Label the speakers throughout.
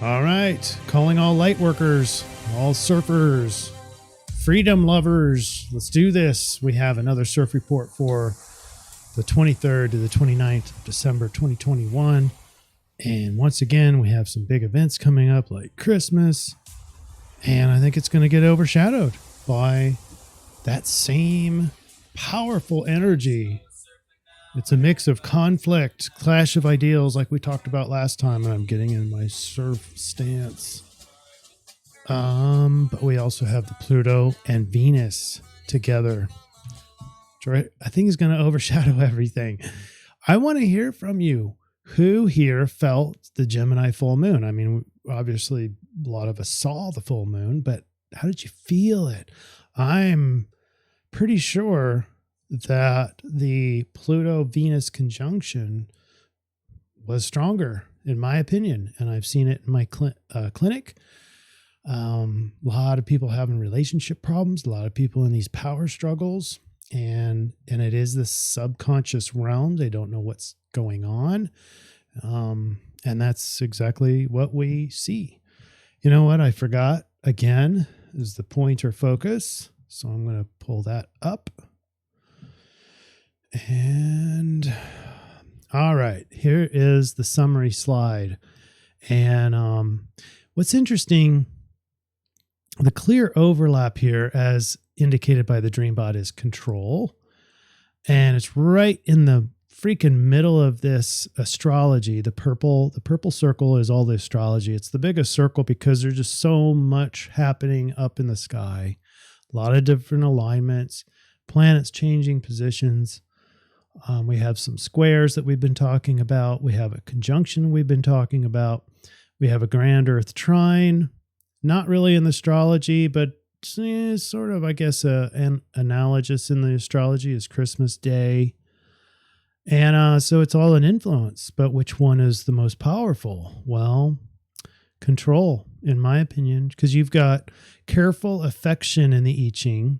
Speaker 1: All right. Calling all light workers, all surfers, freedom lovers. Let's do this. We have another surf report for the 23rd to the 29th of December 2021. And once again, we have some big events coming up like Christmas. And I think it's going to get overshadowed by that same powerful energy. It's a mix of conflict, clash of ideals like we talked about last time, and I'm getting in my surf stance. But we also have the Pluto and Venus together, which I think is going to overshadow everything. I want to hear from you. Who here felt the Gemini full moon? I mean, obviously a lot of us saw the full moon, but how did you feel it? I'm pretty sure that the Pluto-Venus conjunction was stronger, in my opinion, and I've seen it in my clinic. A lot of people having relationship problems, a lot of people in these power struggles, and it is the subconscious realm. They don't know what's going on, and that's exactly what we see. You know what? I forgot again is the pointer focus, so I'm going to pull that up. And all right, here is the summary slide. And what's interesting, the clear overlap here as indicated by the Dreambot is control. And it's right in the freaking middle of this astrology. The purple circle is all the astrology. It's the biggest circle because there's just so much happening up in the sky. A lot of different alignments, planets changing positions. We have some squares that we've been talking about. We have a conjunction we've been talking about. We have a grand Earth trine, not really in the astrology, but sort of, I guess, an analogous in the astrology is Christmas Day. And so it's all an influence, but which one is the most powerful? Well, control, in my opinion, because you've got careful affection in the I-Ching.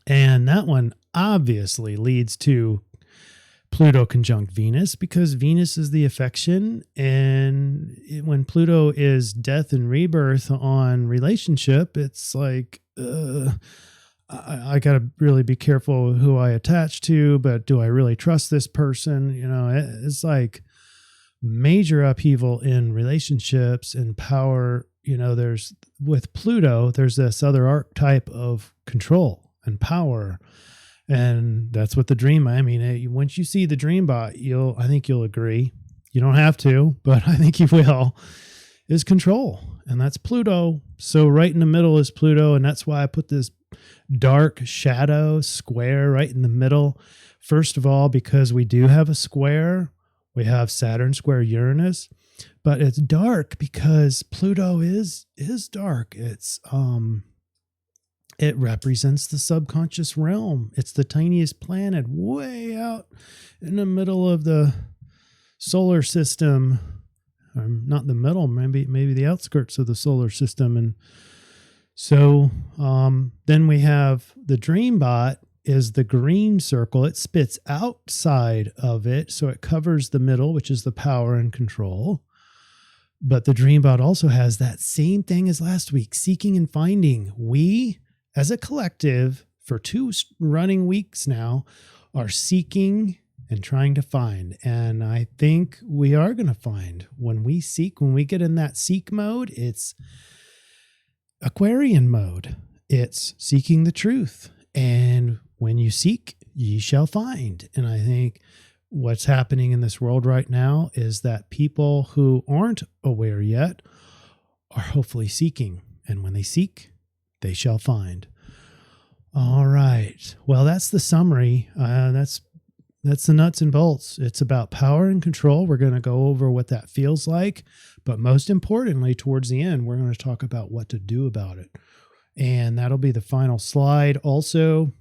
Speaker 1: And that one obviously leads to Pluto conjunct Venus because Venus is the affection. And when Pluto is death and rebirth on relationship, it's like, I got to really be careful who I attach to, but do I really trust this person? You know, it's like major upheaval in relationships and power. You know, with Pluto, there's this other archetype of control and power. And that's what the dream, I mean, once you see the Dreambot, I think you'll agree. You don't have to, but I think you will, is control. And that's Pluto. So right in the middle is Pluto. And that's why I put this dark shadow square right in the middle. First of all, because we do have a square, we have Saturn square Uranus, but it's dark because Pluto is dark. It represents the subconscious realm. It's the tiniest planet way out in the middle of the solar system. Or not the middle, maybe the outskirts of the solar system. And so then we have the Dreambot is the green circle. It spits outside of it, so it covers the middle, which is the power and control. But the Dreambot also has that same thing as last week, seeking and finding. We, as a collective, for 2 running weeks now, are seeking and trying to find. And I think we are going to find. When we seek, when we get in that seek mode, it's Aquarian mode. It's seeking the truth. And when you seek, ye shall find. And I think what's happening in this world right now is that people who aren't aware yet are hopefully seeking. And when they seek, they shall find. All right. Well, that's the summary. That's the nuts and bolts. It's about power and control. We're going to go over what that feels like. But most importantly, towards the end, we're going to talk about what to do about it. And that'll be the final slide. Also,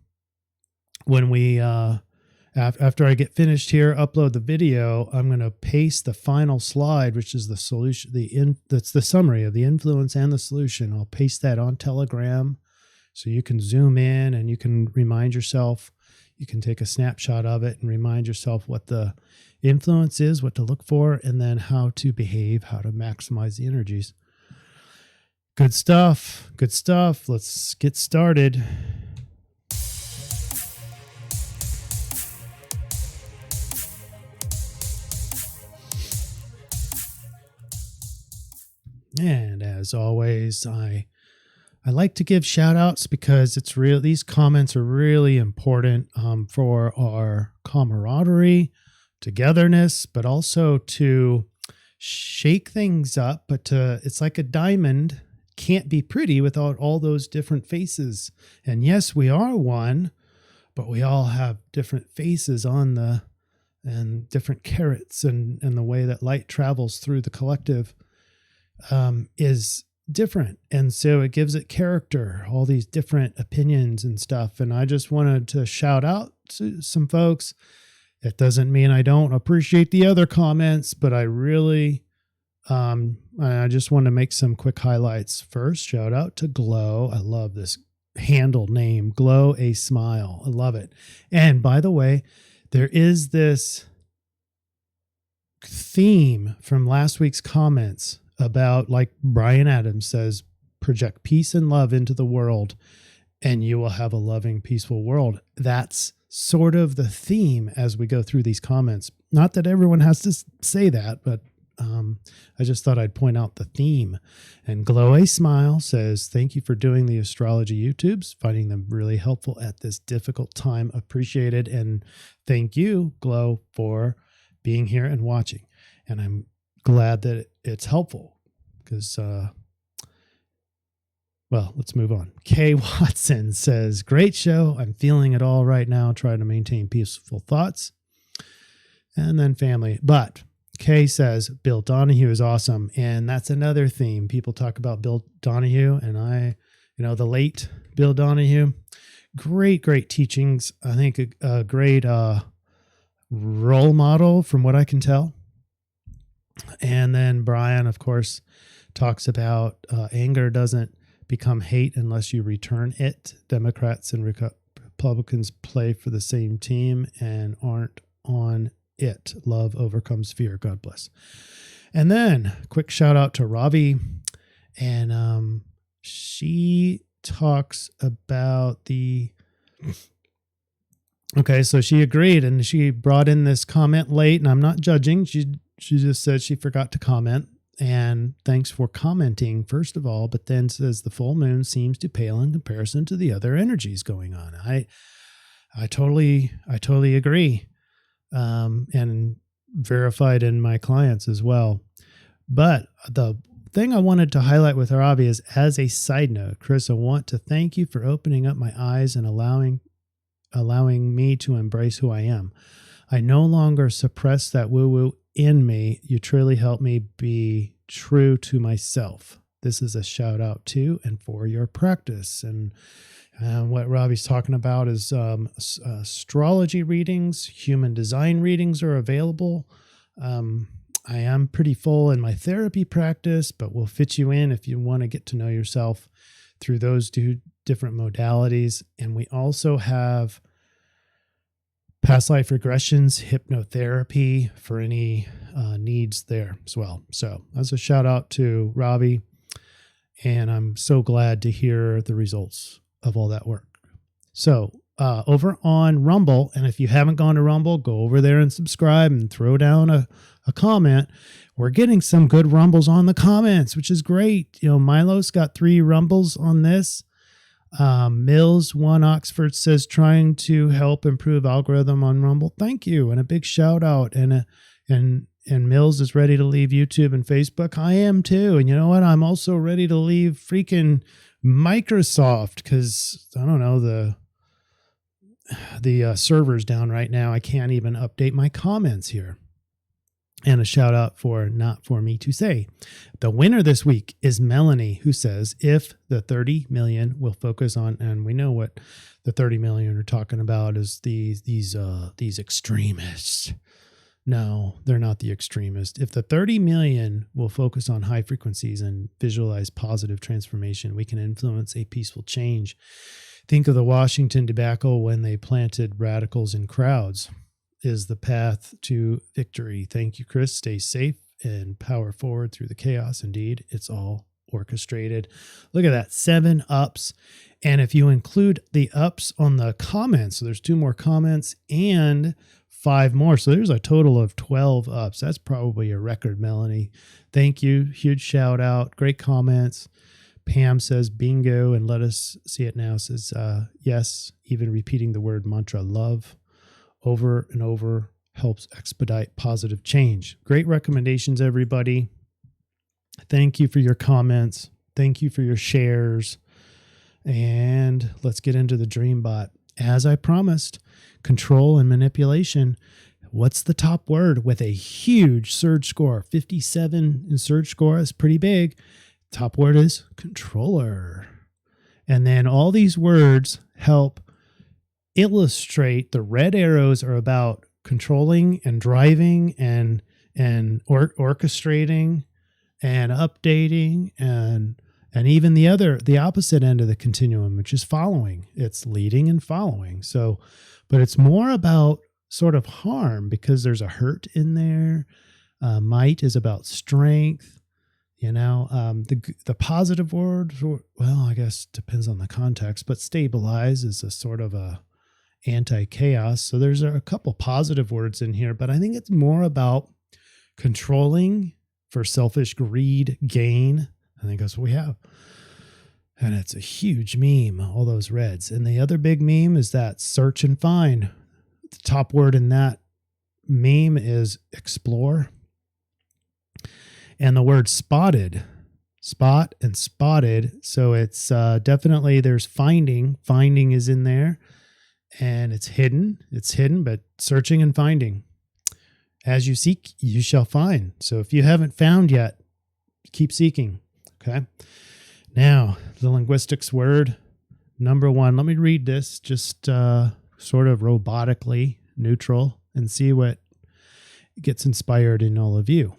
Speaker 1: when we, after I get finished here, upload the video, I'm going to paste the final slide, which is the solution, that's the summary of the influence and the solution. I'll paste that on Telegram so you can zoom in and you can remind yourself You can take a snapshot of it and remind yourself what the influence is, what to look for, and then how to behave, how to maximize the energies. Good stuff. Good stuff. Let's get started. And as always, I like to give shout outs because these comments are really important for our camaraderie, togetherness, but also to shake things up. But it's like a diamond, can't be pretty without all those different faces. And yes, we are one, but we all have different faces and different carats, and the way that light travels through the collective is different. And so it gives it character, all these different opinions and stuff. And I just wanted to shout out to some folks. It doesn't mean I don't appreciate the other comments, but I really, I just want to make some quick highlights. First, shout out to Glow. I love this handle name, Glow a Smile. I love it. And by the way, there is this theme from last week's comments about, like Brian Adams says, project peace and love into the world and you will have a loving, peaceful world. That's sort of the theme as we go through these comments. Not that everyone has to say that, but I just thought I'd point out the theme. And Glow a Smile says, thank you for doing the astrology YouTubes, finding them really helpful at this difficult time. Appreciated. And thank you, Glow, for being here and watching. And I'm glad that it's helpful because, well, let's move on. Kay Watson says, great show. I'm feeling it all right now, trying to maintain peaceful thoughts. And then family. But Kay says, Bill Donahue is awesome. And that's another theme. People talk about Bill Donahue, and the late Bill Donahue. Great teachings. I think a great role model from what I can tell. And then Brian, of course, talks about anger doesn't become hate unless you return it. Democrats and Republicans play for the same team and aren't on it. Love overcomes fear. God bless. And then quick shout out to Ravi. And she talks about okay, so she agreed and she brought in this comment late, and I'm not judging. She just said she forgot to comment, and thanks for commenting, first of all, but then says the full moon seems to pale in comparison to the other energies going on. I totally agree, and verified in my clients as well. But the thing I wanted to highlight with Ravi is, as a side note, Chris, I want to thank you for opening up my eyes and allowing me to embrace who I am. I no longer suppress that woo-woo in me. You truly help me be true to myself. This is a shout out to and for your practice. And what Robbie's talking about is astrology readings, human design readings are available. I am pretty full in my therapy practice, but we'll fit you in if you want to get to know yourself through those two different modalities. And we also have past life regressions, hypnotherapy for any needs there as well. So that's a shout out to Robbie. And I'm so glad to hear the results of all that work. So over on Rumble, and if you haven't gone to Rumble, go over there and subscribe and throw down a comment. We're getting some good rumbles on the comments, which is great. Milo's got 3 rumbles on this. Mills 1 Oxford says, trying to help improve algorithm on Rumble. Thank you. And a big shout out. And Mills is ready to leave YouTube and Facebook. I am too. And you know what? I'm also ready to leave freaking Microsoft because I don't know, the server's down right now. I can't even update my comments here. And a shout out for Not For Me to Say. The winner this week is Melanie, who says, if the 30 million will focus on, and we know what the 30 million are talking about is these extremists. No, they're not the extremists. If the 30 million will focus on high frequencies and visualize positive transformation, we can influence a peaceful change. Think of the Washington debacle when they planted radicals in crowds is the path to victory. Thank you, Chris. Stay safe and power forward through the chaos. Indeed, it's all orchestrated. Look at that, 7 ups. And if you include the ups on the comments, so there's 2 more comments and 5 more. So there's a total of 12 ups. That's probably a record, Melanie. Thank you. Huge shout out. Great comments. Pam says bingo, and let us see it now. Says yes, even repeating the word mantra love over and over helps expedite positive change. Great recommendations, everybody. Thank you for your comments. Thank you for your shares. And let's get into the DreamBot. As I promised, control and manipulation. What's the top word with a huge surge score? 57 in surge score is pretty big. Top word is controller. And then all these words help illustrate. The red arrows are about controlling and driving and orchestrating and updating and even the opposite end of the continuum, which is following. It's leading and following. So, but it's more about sort of harm because there's a hurt in there. Might is about strength. The positive word, well, I guess depends on the context, but stabilize is a sort of a anti-chaos. So there's a couple positive words in here, but I think it's more about controlling for selfish greed, gain. I think that's what we have. And it's a huge meme, all those reds. And the other big meme is that search and find. The top word in that meme is explore. And the word spotted, spot and spotted. So it's definitely there's finding. Finding is in there. And it's hidden, but searching and finding. As you seek, you shall find. So if you haven't found yet, keep seeking. Okay. Now, the linguistics word number 1. Let me read this just sort of robotically, neutral, and see what gets inspired in all of you.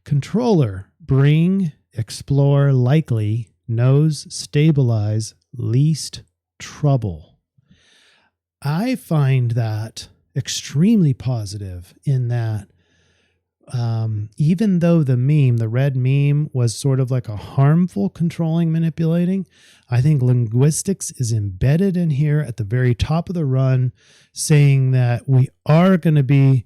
Speaker 1: Controller, bring, explore, likely, knows, stabilize, least trouble. I find that extremely positive in that even though the red meme was sort of like a harmful controlling, manipulating, I think linguistics is embedded in here at the very top of the run, saying that we are going to be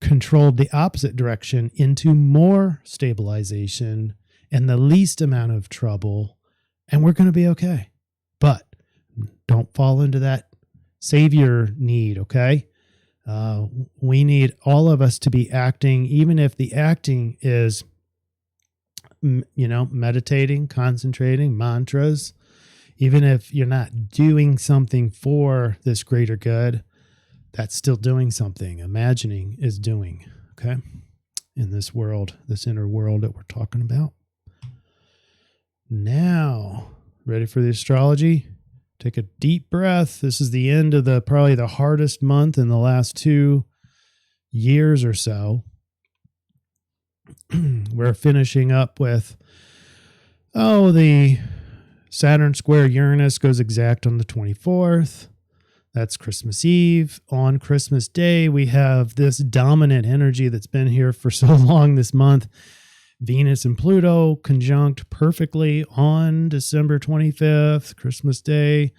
Speaker 1: controlled the opposite direction into more stabilization and the least amount of trouble, and we're going to be okay. But don't fall into that savior need, okay? We need all of us to be acting, even if the acting is, meditating, concentrating, mantras, even if you're not doing something for this greater good, that's still doing something. Imagining is doing, okay? In this world, this inner world that we're talking about. Now, ready for the astrology? Take a deep breath. This is the end of probably the hardest month in the last 2 years or so. We're finishing up with, the Saturn square Uranus goes exact on the 24th. That's Christmas Eve. On Christmas Day, we have this dominant energy that's been here for so long this month. Venus and Pluto conjunct perfectly on December 25th, Christmas Day.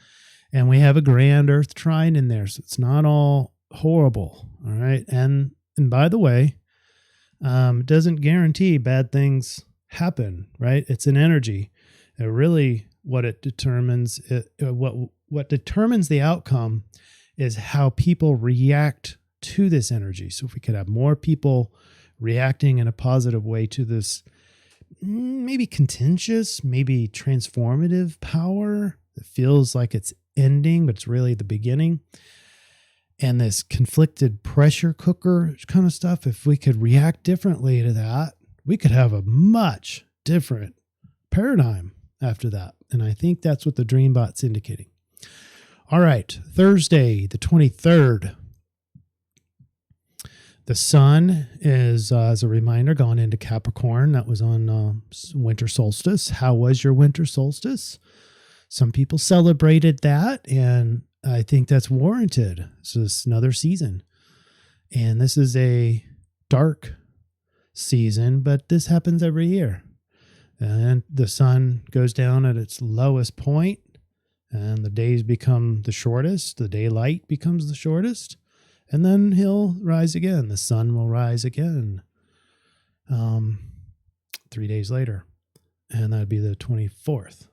Speaker 1: And we have a grand Earth trine in there, so it's not all horrible. All right. And by the way, it doesn't guarantee bad things happen, right? It's an energy. Really what it determines, what determines the outcome is how people react to this energy. So if we could have more people reacting in a positive way to this maybe contentious, maybe transformative power that feels like it's ending, but it's really the beginning. And this conflicted pressure cooker kind of stuff, if we could react differently to that, we could have a much different paradigm after that. And I think that's what the DreamBot's indicating. All right, Thursday, the 23rd. The sun is, as a reminder, gone into Capricorn. That was on winter solstice. How was your winter solstice? Some people celebrated that, and I think that's warranted. So it's another season. And this is a dark season, but this happens every year. And the sun goes down at its lowest point, and the days become the shortest. The daylight becomes the shortest, and then he'll rise again. The sun will rise again 3 days later, and that'd be the 24th.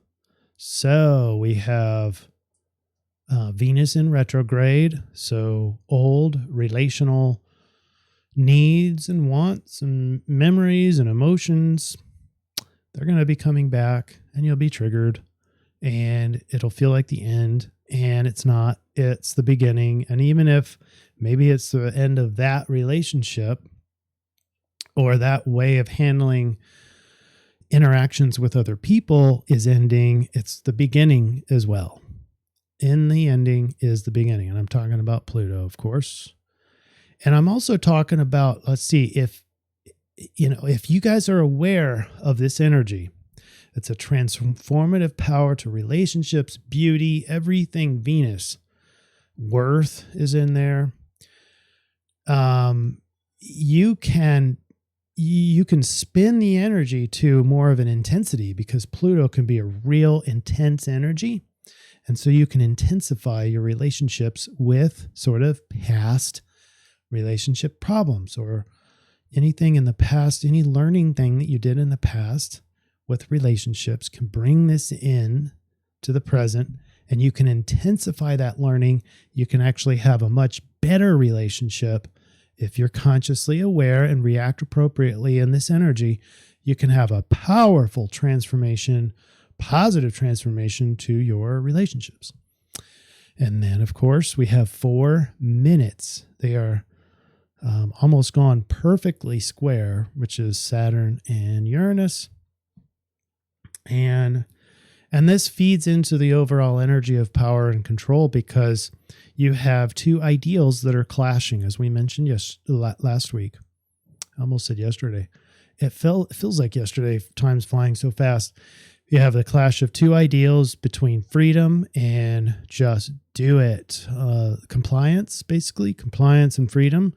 Speaker 1: So we have Venus in retrograde, so old relational needs and wants and memories and emotions, they're going to be coming back, and you'll be triggered, and it'll feel like the end, and it's not. It's the beginning. And even if maybe it's the end of that relationship or that way of handling interactions with other people is ending, it's the beginning as well. In the ending is the beginning. And I'm talking about Pluto, of course. And I'm also talking about, let's see, if you guys are aware of this energy, it's a transformative power to relationships, beauty, everything Venus. Worth is in there. You can spin the energy to more of an intensity, because Pluto can be a real intense energy. And so you can intensify your relationships with sort of past relationship problems or anything in the past, any learning thing that you did in the past with relationships can bring this in to the present, and you can intensify that learning. You can actually have a much better relationship if you're consciously aware and react appropriately in this energy. You can have a powerful transformation, positive transformation to your relationships. And then, of course, we have 4 minutes. They are almost gone perfectly square, which is Saturn and Uranus. And this feeds into the overall energy of power and control, because you have 2 ideals that are clashing, as we mentioned last week. I almost said yesterday. It feels like yesterday. Time's flying so fast. You have the clash of 2 ideals between freedom and just do it. Compliance, basically. Compliance and freedom.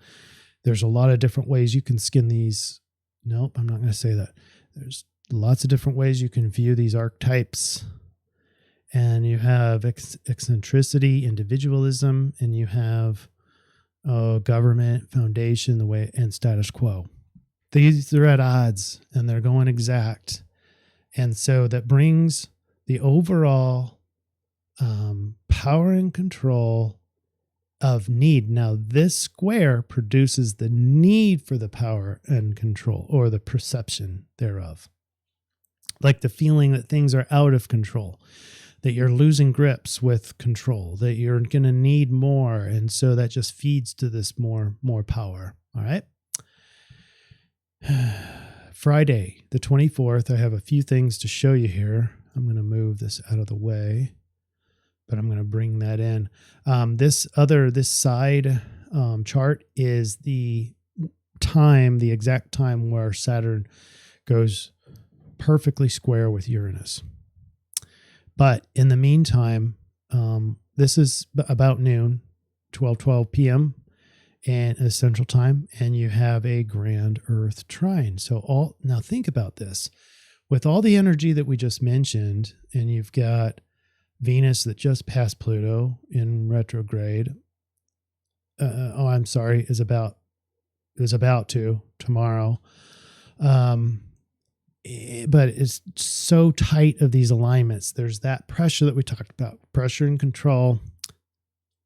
Speaker 1: There's a lot of different ways you can skin these. Nope, I'm not going to say that. There's lots of different ways you can view these archetypes. And you have eccentricity, individualism, and you have government, foundation, and status quo. These are at odds, and they're going exact. And so that brings the overall power and control of need. Now, this square produces the need for the power and control, or the perception thereof. Like the feeling that things are out of control, that you're losing grips with control, that you're going to need more. And so that just feeds to this more power. All right. Friday, the 24th, I have a few things to show you here. I'm going to move this out of the way, but I'm going to bring that in. This side chart is the exact time where Saturn goes perfectly square with Uranus. But in the meantime, this is about noon, 12:12 p.m. and Central Time, and you have a grand Earth trine. So now think about this. With all the energy that we just mentioned, and you've got Venus that just passed Pluto in retrograde. Is about to tomorrow. But it's so tight of these alignments. There's that pressure that we talked about, pressure and control,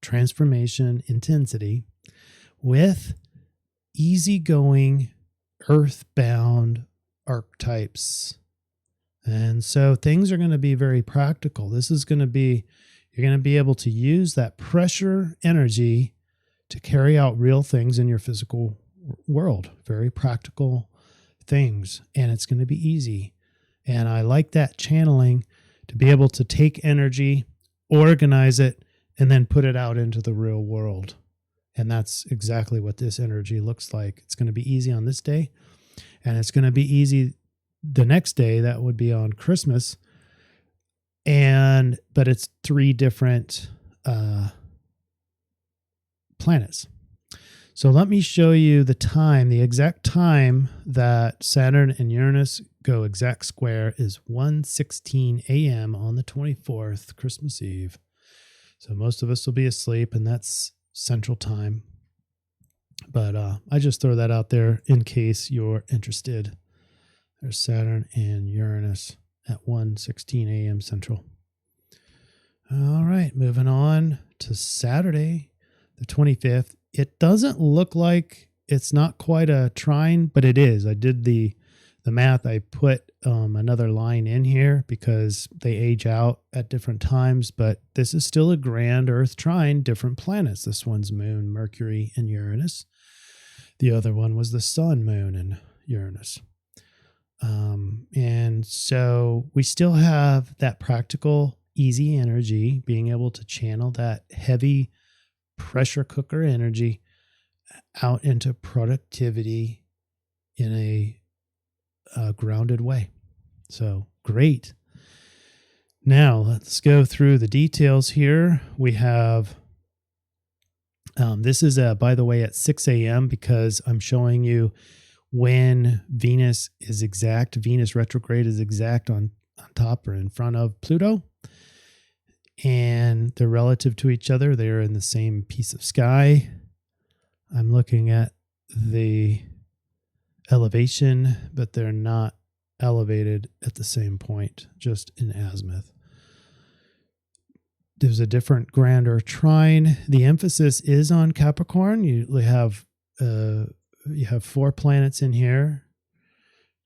Speaker 1: transformation, intensity, with easygoing, earthbound archetypes. And so things are going to be very practical. You're going to be able to use that pressure energy to carry out real things in your physical world, very practical things, and it's going to be easy. And I like that channeling, to be able to take energy, organize it, and then put it out into the real world. And that's exactly what this energy looks like. It's going to be easy on this day, and it's going to be easy the next day. That would be on Christmas. but it's 3 different planets. So let me show you the exact time that Saturn and Uranus go exact square is 1:16 a.m. on the 24th, Christmas Eve. So most of us will be asleep, and that's Central Time. But I just throw that out there in case you're interested. There's Saturn and Uranus at 1:16 a.m. Central. All right, moving on to Saturday, the 25th. It doesn't look like it's not quite a trine, but it is. I did the math. I put another line in here because they age out at different times, but this is still a grand Earth trine, different planets. This one's Moon, Mercury, and Uranus. The other one was the Sun, Moon, and Uranus. And so we still have that practical, easy energy, being able to channel that heavy pressure cooker energy out into productivity in a grounded way. So great. Now let's go through the details here. We have, this is by the way, at 6 a.m. because I'm showing you when Venus is exact. Venus retrograde is exact on top or in front of Pluto. And they're relative to each other. They're in the same piece of sky. I'm looking at the elevation, but they're not elevated at the same point, just in azimuth. There's a different grander trine. The emphasis is on Capricorn. You have 4 planets in here,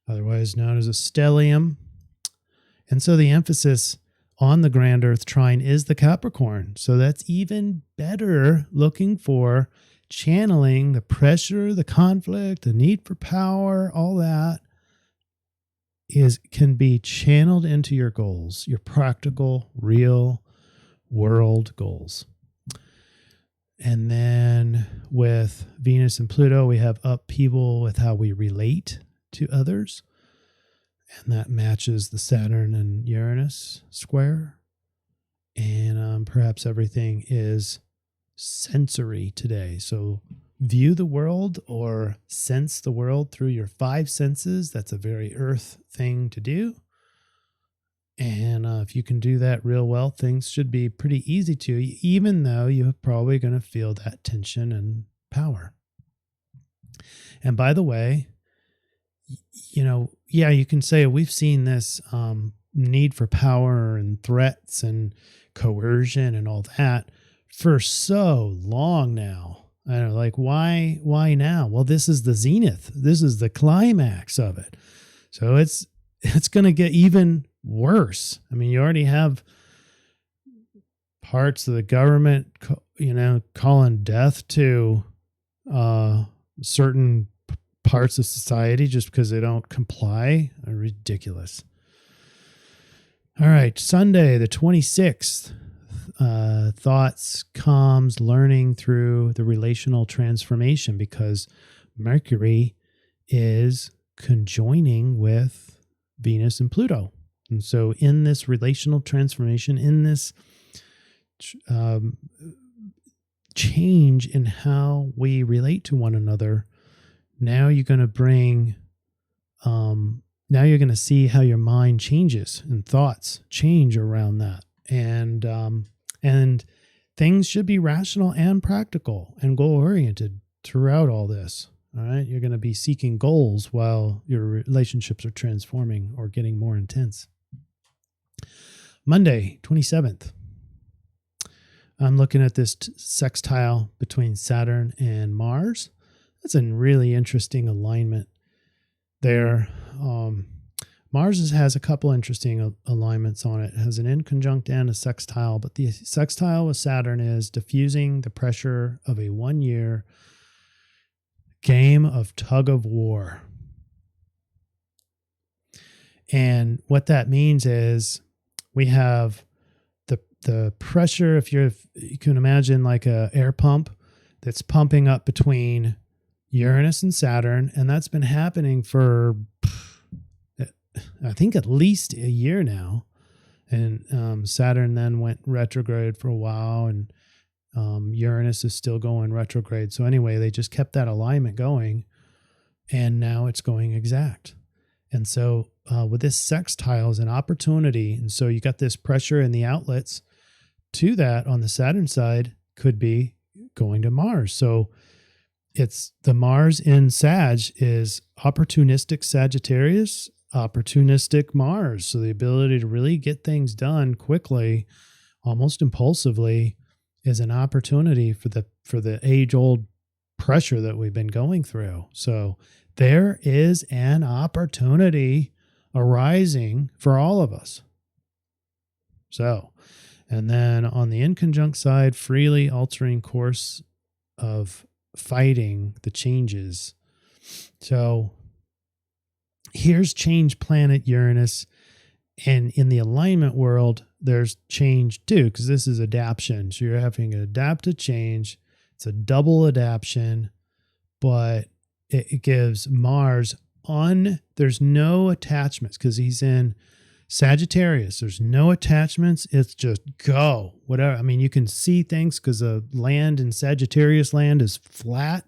Speaker 1: otherwise known as a stellium. And so the emphasis on the grand Earth trine is the Capricorn. So that's even better, looking for channeling the pressure, the conflict, the need for power, all that can be channeled into your goals, your practical, real world goals. And then with Venus and Pluto, we have upheaval with how we relate to others. And that matches the Saturn and Uranus square. And perhaps everything is sensory today. So view the world or sense the world through your 5 senses. That's a very Earth thing to do. And if you can do that real well, things should be pretty easy to you, even though you're probably going to feel that tension and power. And by the way, you can say we've seen this need for power and threats and coercion and all that for so long now. I don't know, like why now? Well, this is the zenith. This is the climax of it. So it's going to get even worse. I mean, you already have parts of the government, calling death to certain parts of society just because they don't comply. Ridiculous. All right, Sunday, the 26th. Thoughts, comms, learning through the relational transformation, because Mercury is conjoining with Venus and Pluto. And so in this relational transformation, in this change in how we relate to one another, now you're going to bring, now you're going to see how your mind changes and thoughts change around that. And things should be rational and practical and goal-oriented throughout all this. All right. You're going to be seeking goals while your relationships are transforming or getting more intense. Monday, 27th. I'm looking at this sextile between Saturn and Mars. That's a really interesting alignment there. Mars has a couple interesting alignments on it. It has an inconjunct and a sextile, but the sextile with Saturn is diffusing the pressure of a 1-year game of tug of war. And what that means is we have the pressure, if you can imagine like a air pump that's pumping up between Uranus and Saturn, and that's been happening for I think at least a year now. And Saturn then went retrograde for a while, and Uranus is still going retrograde. So anyway, they just kept that alignment going, and now it's going exact. And so with this sextile is an opportunity. And so you got this pressure in the outlets to that on the Saturn side could be going to Mars. So it's the Mars in Sag is opportunistic Sagittarius, opportunistic Mars. So the ability to really get things done quickly, almost impulsively, is an opportunity for the age-old pressure that we've been going through. So there is an opportunity arising for all of us. So, and then on the inconjunct side, freely altering course of fighting the changes. So here's change planet Uranus. And in the alignment world, there's change too, because this is adaptation. So you're having to adapt to change. It's a double adaptation, but it gives Mars there's no attachments because he's in Sagittarius. There's no attachments. It's just go. Whatever. I mean, you can see things because the land in Sagittarius land is flat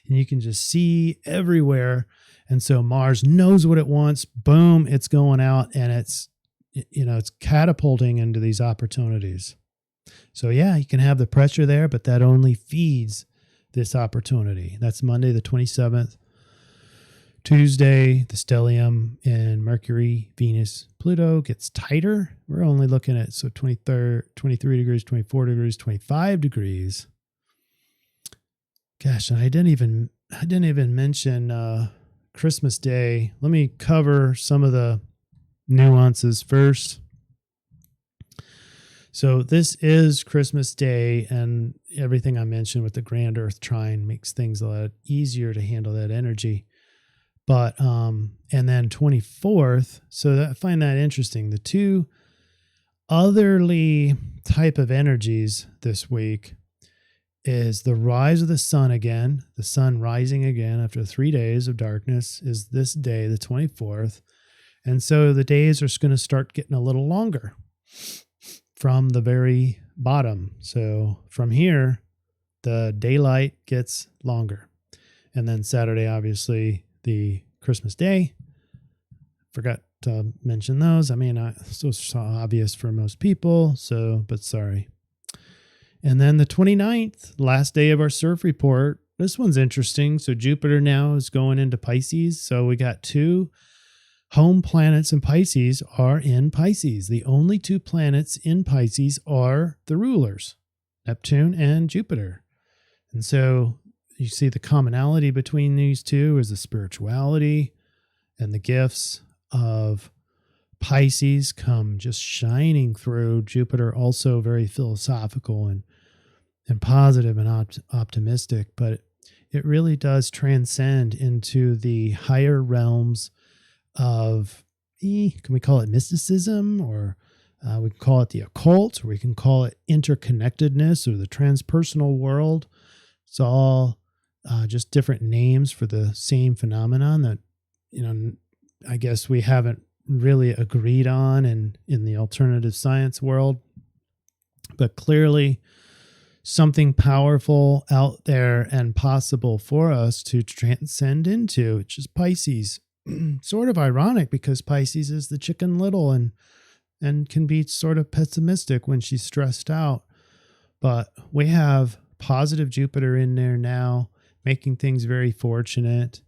Speaker 1: and you can just see everywhere. And so Mars knows what it wants. Boom, it's going out, and it's catapulting into these opportunities. So yeah, you can have the pressure there, but that only feeds this opportunity. That's Monday, the 27th. Tuesday, the stellium in Mercury, Venus, Pluto gets tighter. We're only looking at 23 degrees, 24 degrees, 25 degrees. Gosh, and I didn't even mention Christmas Day. Let me cover some of the nuances first. So this is Christmas Day, and everything I mentioned with the grand Earth trine makes things a lot easier to handle that energy. But, and then 24th, so I find that interesting. The two otherly type of energies this week is the rise of the sun again, the sun rising again after 3 days of darkness is this day, the 24th. And so the days are going to start getting a little longer from the very bottom. So from here, the daylight gets longer. And then Saturday, obviously, the Christmas Day. Forgot to mention those. I mean, it's so obvious for most people, but sorry. And then the 29th, last day of our CIRF report. This one's interesting. So Jupiter now is going into Pisces. So we got two home planets in Pisces are in Pisces. The only two planets in Pisces are the rulers, Neptune and Jupiter. And so you see the commonality between these two is the spirituality and the gifts of Pisces come just shining through. Jupiter also very philosophical and positive and optimistic, but it really does transcend into the higher realms of, can we call it mysticism, or we can call it the occult, or we can call it interconnectedness or the transpersonal world. It's all just different names for the same phenomenon that, I guess we haven't really agreed on in the alternative science world, but clearly something powerful out there and possible for us to transcend into, which is Pisces. Sort of ironic because Pisces is the Chicken Little and can be sort of pessimistic when she's stressed out. But we have positive Jupiter in there now, making things very fortunate.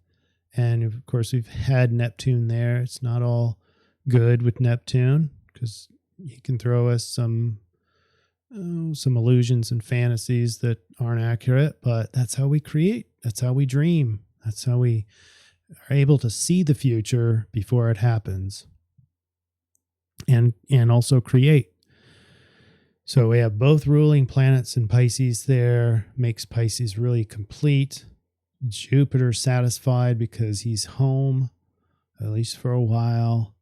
Speaker 1: And of course, we've had Neptune there. It's not all good with Neptune because he can throw us some illusions and fantasies that aren't accurate, but that's how we create. That's how we dream. That's how we are able to see the future before it happens and also create. So we have both ruling planets in Pisces there, makes Pisces really complete. Jupiter satisfied because he's home, at least for a while.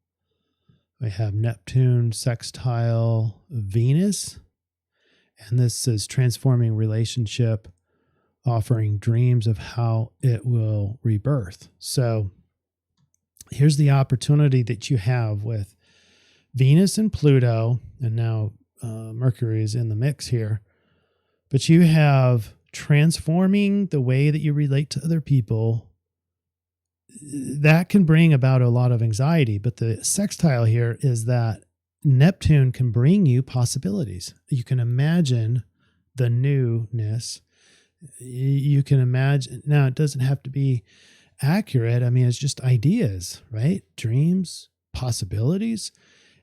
Speaker 1: We have Neptune sextile Venus, and this is transforming relationship, offering dreams of how it will rebirth. So here's the opportunity that you have with Venus and Pluto, and now Mercury is in the mix here. But you have transforming the way that you relate to other people. That can bring about a lot of anxiety. But the sextile here is that Neptune can bring you possibilities. You can imagine the newness. You can imagine. Now, it doesn't have to be accurate. I mean, it's just ideas, right? Dreams, possibilities.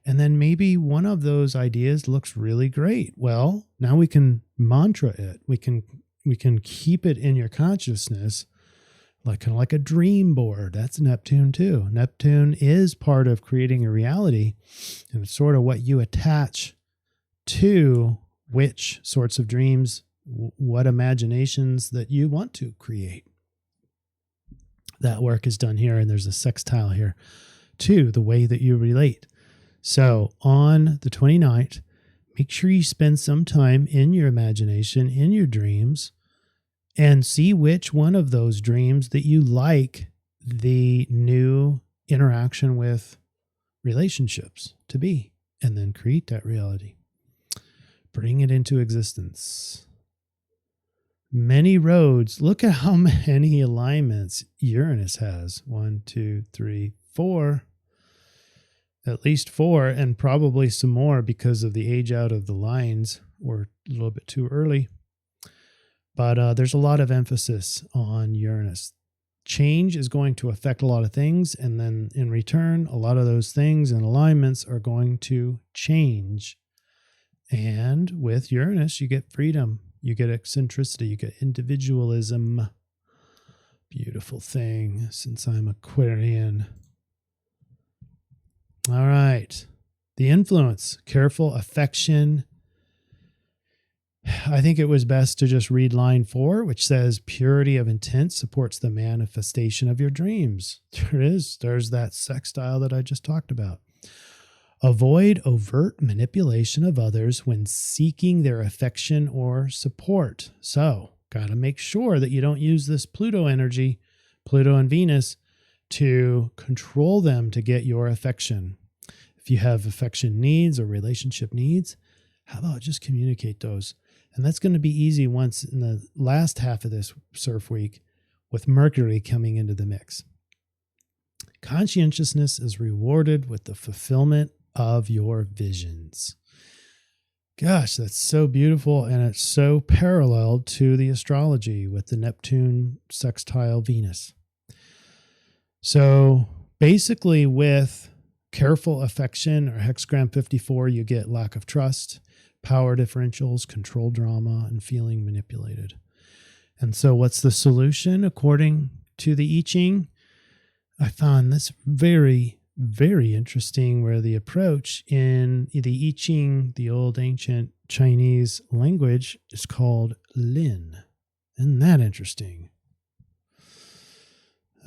Speaker 1: And then maybe one of those ideas looks really great. Well, now we can mantra it. We can keep it in your consciousness, like kind of like a dream board. That's Neptune too. Neptune is part of creating a reality, and it's sort of what you attach to which sorts of dreams, what imaginations that you want to create. That work is done here, and there's a sextile here too, the way that you relate. So on the 29th, make sure you spend some time in your imagination, in your dreams, and see which one of those dreams that you like the new interaction with relationships to be, and then create that reality. Bring it into existence. Many roads. Look at how many alignments Uranus has. 1, 2, 3, 4. At least 4, and probably some more because of the age out of the lines, or a little bit too early. But there's a lot of emphasis on Uranus. Change is going to affect a lot of things, and then in return, a lot of those things and alignments are going to change. And with Uranus, you get freedom, you get eccentricity, you get individualism. Beautiful thing, since I'm Aquarian. All right. The influence, careful affection. I think it was best to just read line 4, which says purity of intent supports the manifestation of your dreams. There's that sextile that I just talked about. Avoid overt manipulation of others when seeking their affection or support. So, got to make sure that you don't use this Pluto energy, Pluto and Venus, to control them to get your affection. If you have affection needs or relationship needs, how about just communicate those? And that's going to be easy once in the last half of this CIRF week with Mercury coming into the mix. Conscientiousness is rewarded with the fulfillment of your visions. Gosh, that's so beautiful, and it's so paralleled to the astrology with the Neptune sextile Venus. So basically with careful affection or hexagram 54, you get lack of trust, power differentials, control drama, and feeling manipulated. And so what's the solution according to the I-Ching? I found this very, very interesting, where the approach in the I-Ching, the old ancient Chinese language, is called Lin. Isn't that interesting?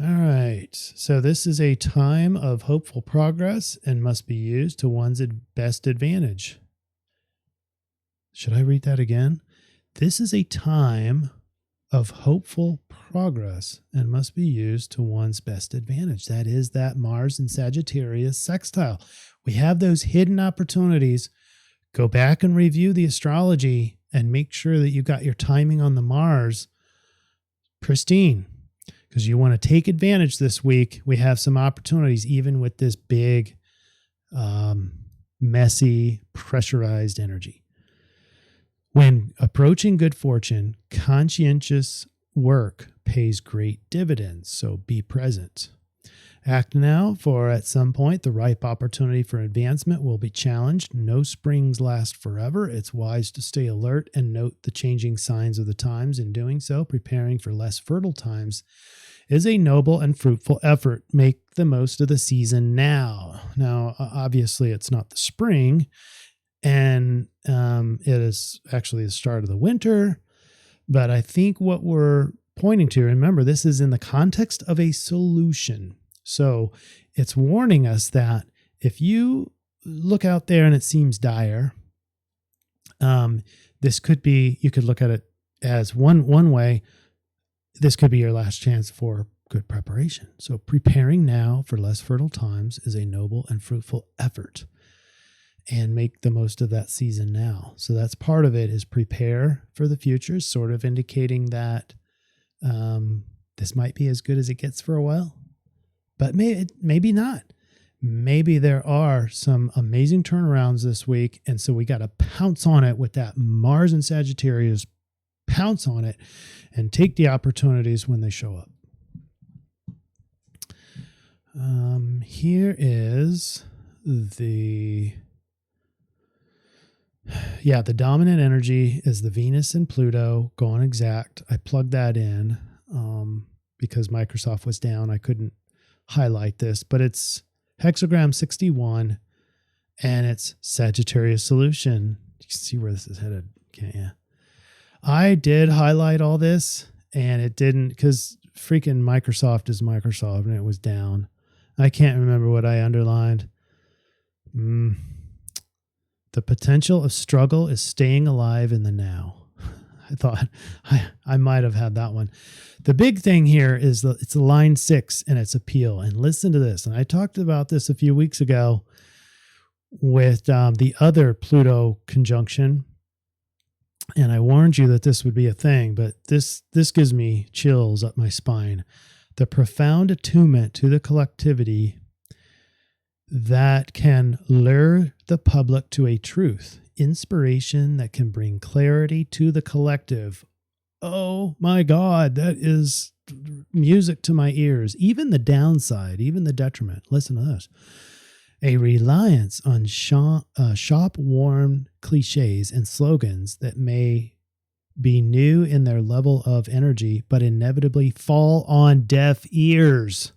Speaker 1: All right. So this is a time of hopeful progress and must be used to one's best advantage. Should I read that again? This is a time of hopeful progress and must be used to one's best advantage. That is that Mars and Sagittarius sextile. We have those hidden opportunities. Go back and review the astrology and make sure that you got your timing on the Mars pristine, because you want to take advantage this week. We have some opportunities, even with this big, messy, pressurized energy. When approaching good fortune, conscientious work pays great dividends, so be present. Act now, for at some point the ripe opportunity for advancement will be challenged. No springs last forever. It's wise to stay alert and note the changing signs of the times. In doing so, preparing for less fertile times is a noble and fruitful effort. Make the most of the season now. Now, obviously, it's not the spring, and it is actually the start of the winter. But I think what we're pointing to, remember, this is in the context of a solution. So it's warning us that if you look out there and it seems dire, this could be, you could look at it as one way, this could be your last chance for good preparation. So preparing now for less fertile times is a noble and fruitful effort. and make the most of that season now. So that's part of it, is prepare for the future, sort of indicating that this might be as good as it gets for a while, but maybe not. Maybe there are some amazing turnarounds this week. And so we got to pounce on it with that Mars and Sagittarius, pounce on it and take the opportunities when they show up. Here is the dominant energy is the Venus and Pluto going exact. I plugged that in because Microsoft was down. I couldn't highlight this, but it's hexagram 61 and it's Sagittarius solution. You can see where this is headed, can't you? I did highlight all this and it didn't, because freaking Microsoft is Microsoft and it was down. I can't remember what I underlined. The potential of struggle is staying alive in the now. I thought I might have had that one. The big thing here is it's line 6 and its appeal. And listen to this. And I talked about this a few weeks ago with the other Pluto conjunction. And I warned you that this would be a thing, but this gives me chills up my spine. The profound attunement to the collectivity that can lure the public to a truth, inspiration that can bring clarity to the collective. Oh my God, that is music to my ears. Even the downside, even the detriment. Listen to this. A reliance on shop-worn cliches and slogans that may be new in their level of energy, but inevitably fall on deaf ears.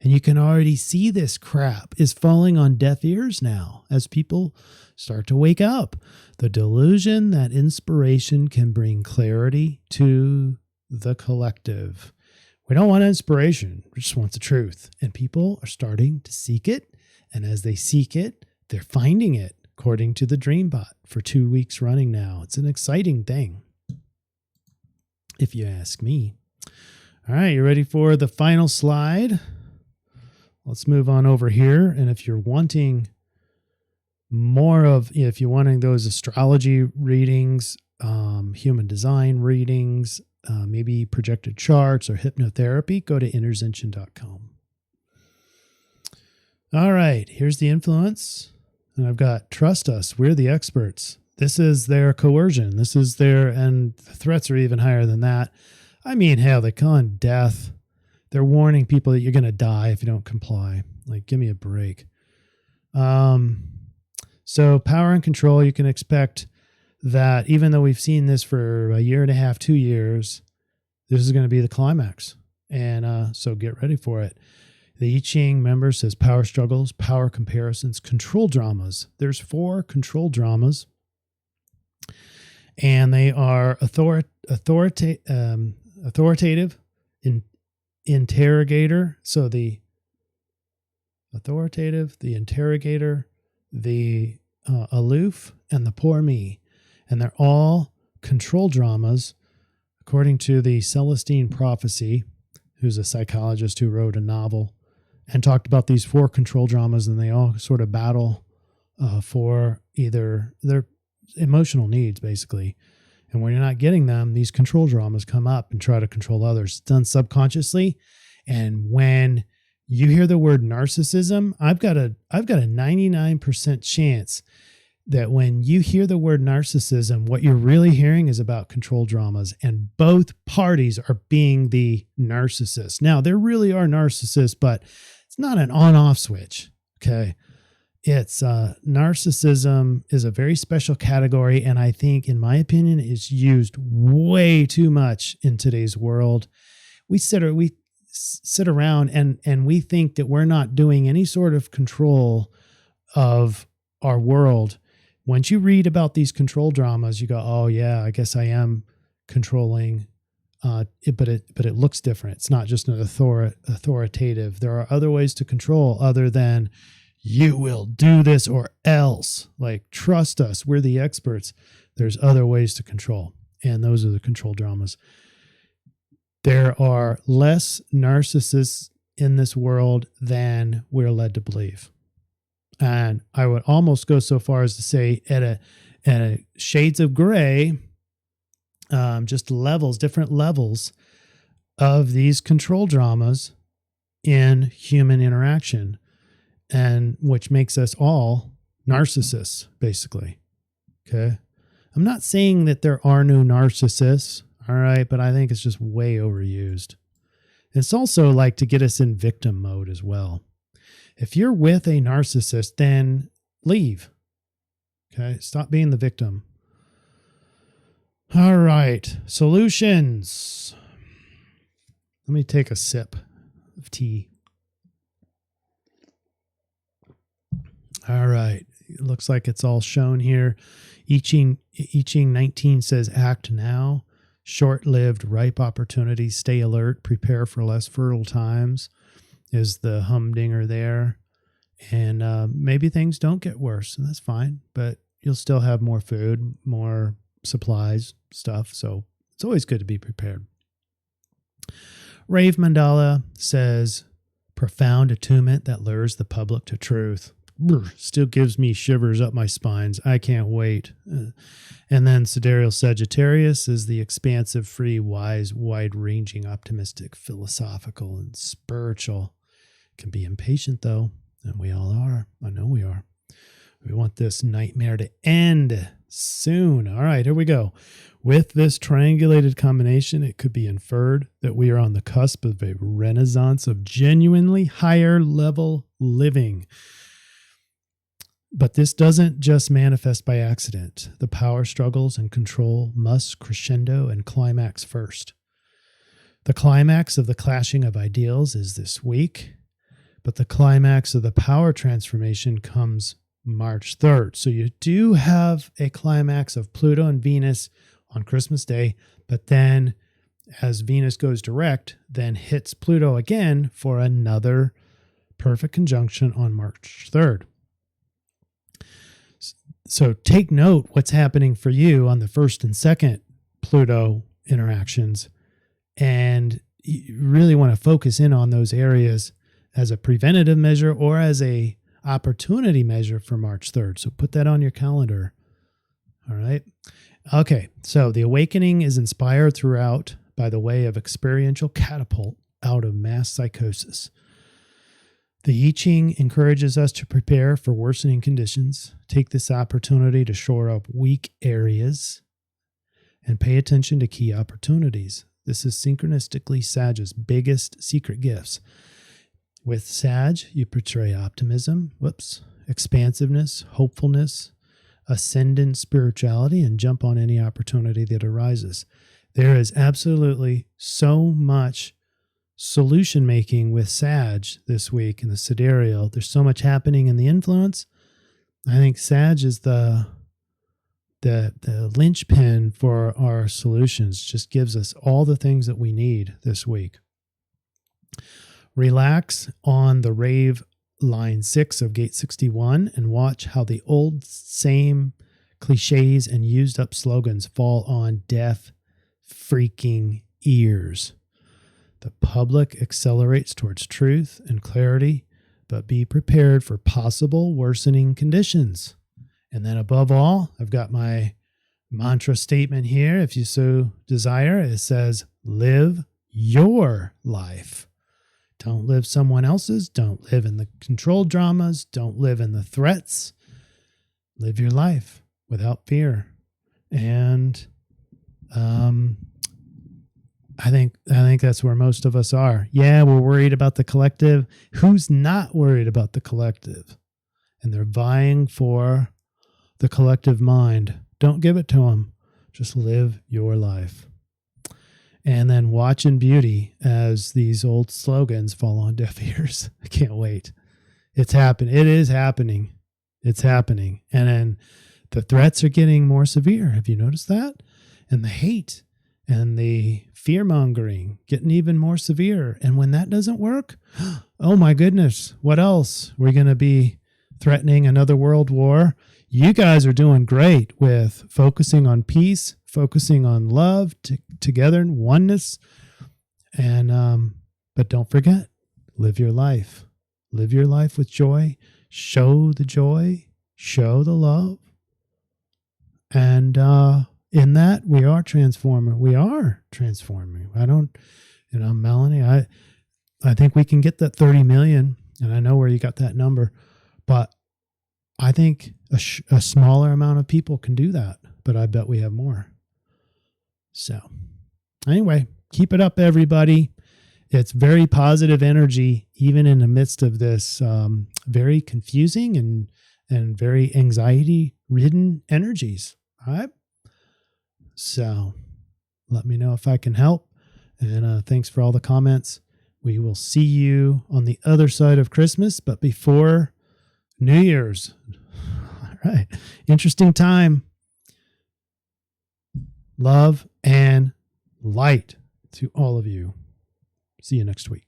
Speaker 1: And you can already see this crap is falling on deaf ears now as people start to wake up. The delusion that inspiration can bring clarity to the collective. We don't want inspiration. We just want the truth. And people are starting to seek it. And as they seek it, they're finding it, according to the Dreambot, for 2 weeks running now. It's an exciting thing, if you ask me. All right, you ready for the final slide? Let's move on over here. And if you're wanting more of, if you're wanting those astrology readings, human design readings, maybe projected charts or hypnotherapy, go to interzension.com. All right, here's the influence. And I've got trust us. We're the experts. This is their coercion. This is their, and the threats are even higher than that. I mean, hell, they call it death. They're warning people that you're going to die if you don't comply. Like, give me a break. So power and control, you can expect that even though we've seen this for a year and a half, 2 years, this is going to be the climax. And so get ready for it. The I-Ching member says power struggles, power comparisons, control dramas. There's 4 control dramas. And they are authoritative, interrogator. So the authoritative, the interrogator, the aloof, and the poor me. And they're all control dramas, according to the Celestine Prophecy, who's a psychologist who wrote a novel and talked about these 4 control dramas, and they all sort of battle for either their emotional needs, basically. And when you're not getting them, these control dramas come up and try to control others. It's done subconsciously. And when you hear the word narcissism, I've got a 99% chance that when you hear the word narcissism, what you're really hearing is about control dramas, and both parties are being the narcissist. Now, there really are narcissists, but it's not an on-off switch. Okay. It's narcissism is a very special category. And I think, in my opinion, it's used way too much in today's world. We sit around and we think that we're not doing any sort of control of our world. Once you read about these control dramas, you go, oh yeah, I guess I am controlling but it looks different. It's not just an authoritative. There are other ways to control other than you will do this or else. Like, trust us, we're the experts. There's other ways to control, and those are the control dramas. There are less narcissists in this world than we're led to believe. And I would almost go so far as to say at a shades of gray, just levels, different levels of these control dramas in human interaction, and which makes us all narcissists, basically. Okay. I'm not saying that there are no narcissists, all right, but I think it's just way overused. It's also like to get us in victim mode as well. If you're with a narcissist, then leave. Okay. Stop being the victim. All right. Solutions. Let me take a sip of tea. All right. It looks like it's all shown here. I-Ching 19 says act now. Short-lived, ripe opportunities. Stay alert. Prepare for less fertile times is the humdinger there. And maybe things don't get worse, and that's fine. But you'll still have more food, more supplies, stuff. So it's always good to be prepared. Rave Mandala says profound attunement that lures the public to truth. Still gives me shivers up my spines. I can't wait. And then Sidereal Sagittarius is the expansive, free, wise, wide-ranging, optimistic, philosophical, and spiritual. Can be impatient, though, and we all are. I know we are. We want this nightmare to end soon. All right, here we go. With this triangulated combination, it could be inferred that we are on the cusp of a renaissance of genuinely higher level living. But this doesn't just manifest by accident. The power struggles and control must crescendo and climax first. The climax of the clashing of ideals is this week, but the climax of the power transformation comes March 3rd. So you do have a climax of Pluto and Venus on Christmas Day, but then as Venus goes direct, then hits Pluto again for another perfect conjunction on March 3rd. So take note what's happening for you on the first and second Pluto interactions, and you really want to focus in on those areas as a preventative measure or as a opportunity measure for March 3rd. So put that on your calendar. All right. Okay. So the awakening is inspired throughout by the way of experiential catapult out of mass psychosis. The I-Ching encourages us to prepare for worsening conditions, take this opportunity to shore up weak areas, and pay attention to key opportunities. This is synchronistically Sag's biggest secret gifts. With Sag, you portray optimism, expansiveness, hopefulness, ascendant spirituality, and jump on any opportunity that arises. There is absolutely so much solution making with Sag this week in the sidereal. There's so much happening in the influence. I think Sag is the linchpin for our solutions. Just gives us all the things that we need this week. Relax on the rave line 6 of gate 61 and watch how the old same cliches and used up slogans fall on deaf freaking ears. The public accelerates towards truth and clarity, but be prepared for possible worsening conditions. And then above all, I've got my mantra statement here. If you so desire, it says, live your life. Don't live someone else's. Don't live in the control dramas. Don't live in the threats. Live your life without fear. And I think that's where most of us are. Yeah, we're worried about the collective. Who's not worried about the collective? And they're vying for the collective mind. Don't give it to them. Just live your life. And then watch in beauty as these old slogans fall on deaf ears. I can't wait. It's happening. It is happening. It's happening. And then the threats are getting more severe. Have you noticed that? And the hate and the fear-mongering getting even more severe. And when that doesn't work, oh my goodness, what else? We're going to be threatening another world war. You guys are doing great with focusing on peace, focusing on love, together, oneness. And but don't forget, live your life. Live your life with joy. show the joy, show the love. And in that, we are transforming. We are transforming. Melanie, I think we can get that 30 million, and I know where you got that number, but I think a smaller amount of people can do that, but I bet we have more. So anyway, keep it up, everybody. It's very positive energy, even in the midst of this very confusing and very anxiety-ridden energies. All right? So let me know if I can help. And thanks for all the comments. We will see you on the other side of Christmas, but before New Year's. All right. Interesting time. Love and light to all of you. See you next week.